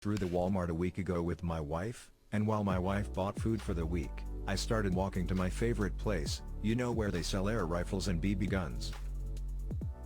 through the Walmart a week ago with my wife, and while my wife bought food for the week, I started walking to my favorite place, you know, where they sell air rifles and BB guns.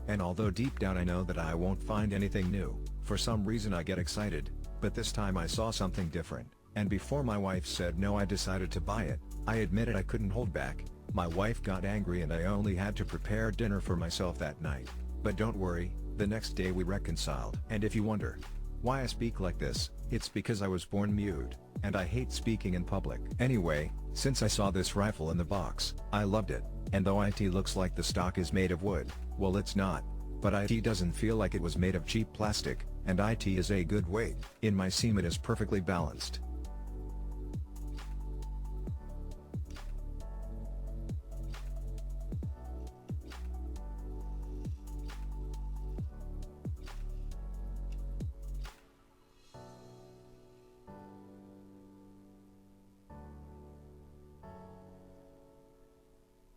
And although deep down I know that I won't find anything new, for some reason I get excited, but this time I saw something different, and before my wife said no I decided to buy it. I admitted I couldn't hold back. My wife got angry and I only had to prepare dinner for myself that night. But don't worry, the next day we reconciled. And if you wonder why I speak like this, it's because I was born mute, and I hate speaking in public. Anyway, since I saw this rifle in the box, I loved it, and though it looks like the stock is made of wood, well it's not. But it doesn't feel like it was made of cheap plastic, and it is a good weight. In my seam it is perfectly balanced.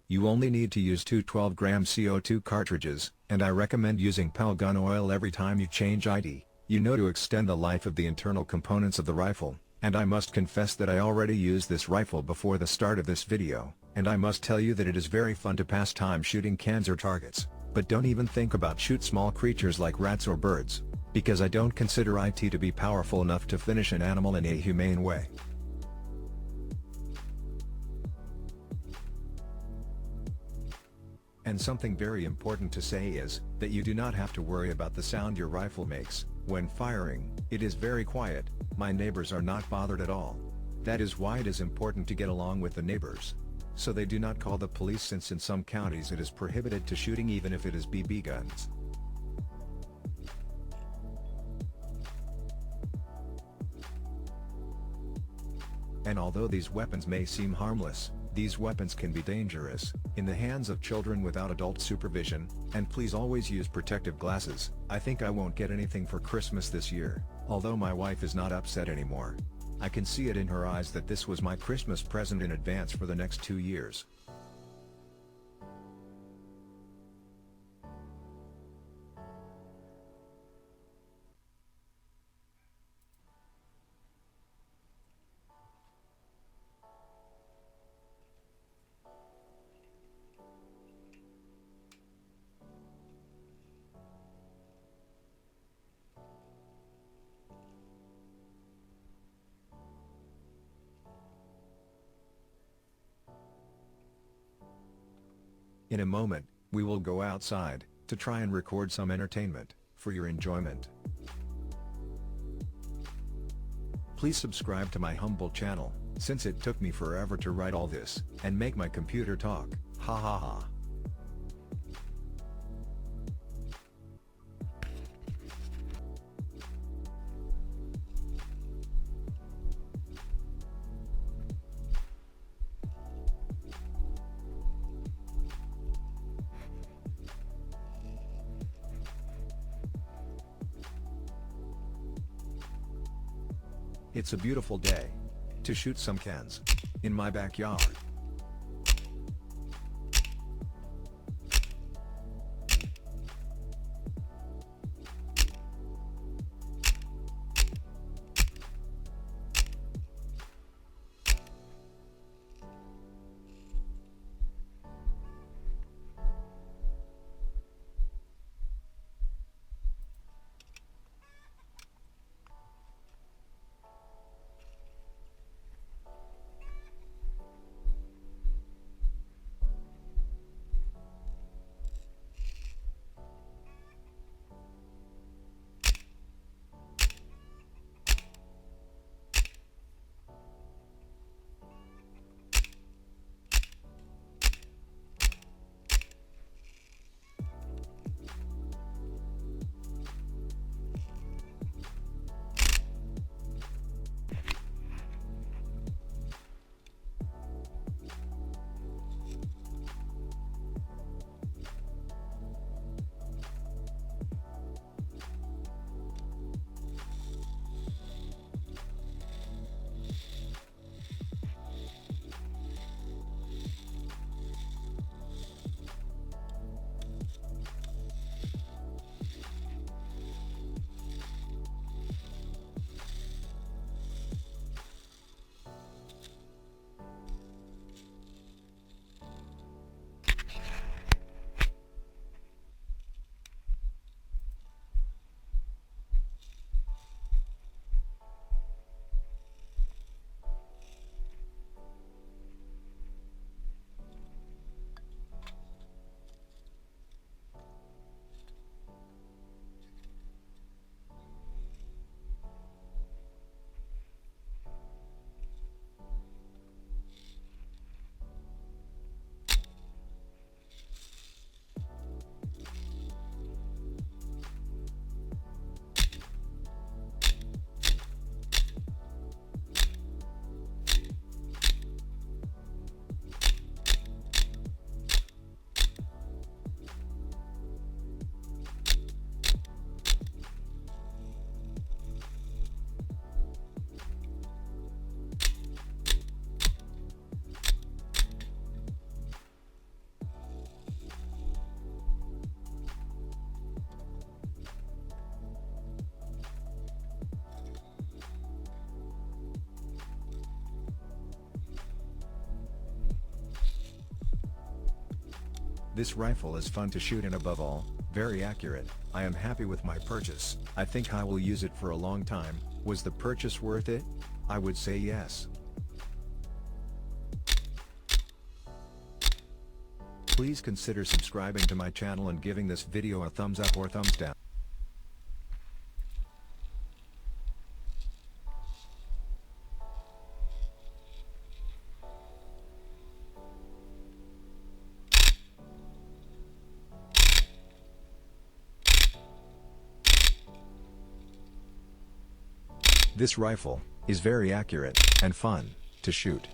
You only need to use two 12-gram CO2 cartridges, and I recommend using PAL gun oil every time you change IT, you know, to extend the life of the internal components of the rifle. And I must confess that I already used this rifle before the start of this video, and I must tell you that it is very fun to pass time shooting cans or targets. But don't even think about shoot small creatures like rats or birds, because I don't consider IT to be powerful enough to finish an animal in a humane way. And something very important to say is, that you do not have to worry about the sound your rifle makes. When firing, it is very quiet. My neighbors are not bothered at all. That is why it is important to get along with the neighbors, so they do not call the police, since in some counties it is prohibited to shooting even if it is BB guns. And although these weapons may seem harmless, these weapons can be dangerous, in the hands of children without adult supervision, and please always use protective glasses. I think I won't get anything for Christmas this year, although my wife is not upset anymore. I can see it in her eyes that this was my Christmas present in advance for the next 2 years. In a moment, we will go outside, to try and record some entertainment, for your enjoyment. Please subscribe to my humble channel, since it took me forever to write all this, and make my computer talk, ha ha ha. It's a beautiful day to shoot some cans in my backyard. This rifle is fun to shoot and above all, very accurate. I am happy with my purchase. I think I will use it for a long time. Was the purchase worth it? I would say yes. Please consider subscribing to my channel and giving this video a thumbs up or thumbs down. This rifle is very accurate and fun to shoot.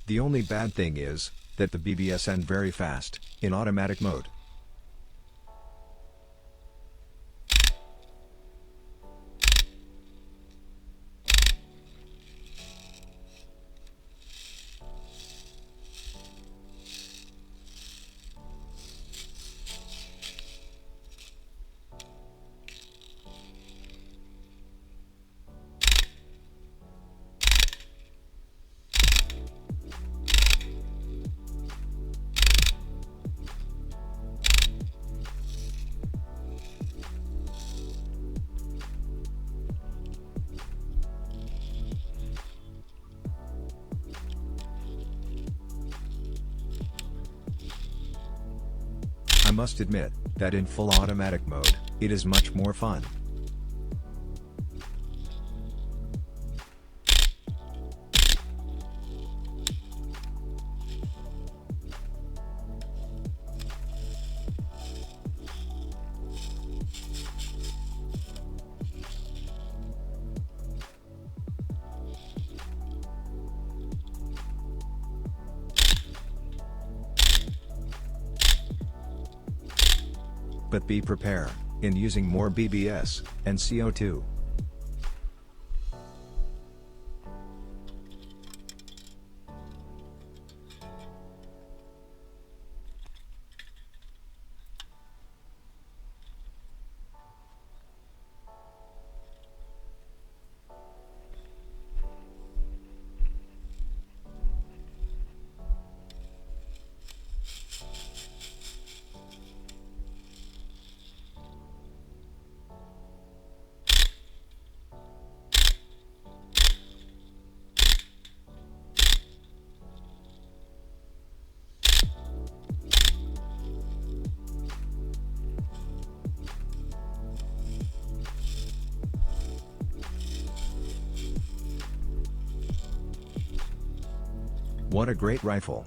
The only bad thing is that the BBS end very fast in automatic mode. I must admit that in full automatic mode, it is much more fun. But be prepared in using more BBS and CO2. What a great rifle!